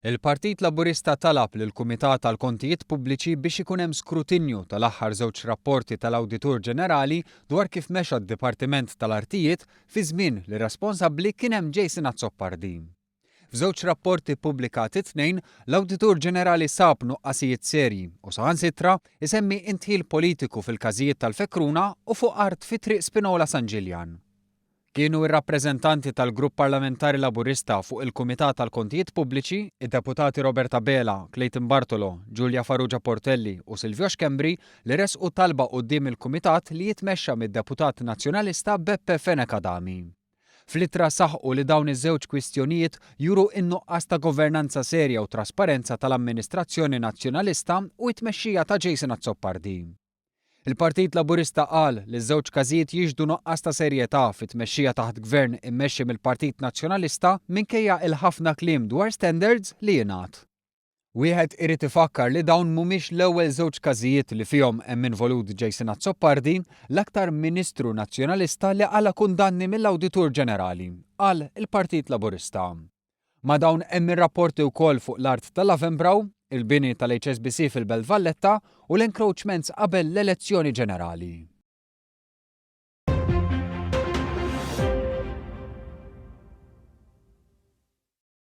Il-Partit Laburista talab lill-Kumitat tal-Kontijiet Pubbliċi biex ikun hemm skrutinju tal-aħħar żewġ rapporti tal-Awditur Ġenerali dwar kif mexa d-Dipartiment tal-Artijiet fi żmien li responsabbli kien hemm Jason Azzopardi. F'żewġ rapporti pubblikati tnejn, l-Awditur Ġenerali sab nuqqasijiet serji u saħansitra isemmi intħil politiku fil-każijiet tal-Fekruna u fuq art fi triq Spinola San Ġiljan. Kienu ir-rappreżentanti tal-Grupp Parlamentari Laburista fuq il-Kumitat tal-Kontijiet Pubbliċi, id-deputati Roberta Bela, Clayton Bartolo, Giulia Farrugia Portelli u Silvio Xkembri li resqu talba quddiem il-Kumitat li jitmexxa mid-Deputat Nazzjonalista Beppe Fenekadami. Fl-ittra saħqu li dawn iż-żewġ kwistjonijiet juru in-nuqqas ta' governanza serja u trasparenza tal-Amministrazzjoni Nazzjonalista u t-tmexxija ta' Jason Azzopardi. Il-Partit Laburista qal li ż-żewġ każijiet jiġdu nuqqas ta' serjetà fit-tmexxija taħt gvern immexxi mill-Partit Nazzjonalista minkejja il-ħafna kliem dwar standards li jingħad. Wieħed irid ifakkar li dawn mhumiex l-ewwel żewġ każijiet li fihom hemm involut Jason Azzopardi, l-aktar Ministru Nazzjonalista li qala kundanni mill-Awditur Ġenerali, qal il-Partit Laburista. Ma dawn hemm ir-rapporti wkoll fuq l-art tal-Lavembrow, il-bini tal-HSBC fil-Belt Valletta u l-encroachments qabel l-elezzjoni ġenerali.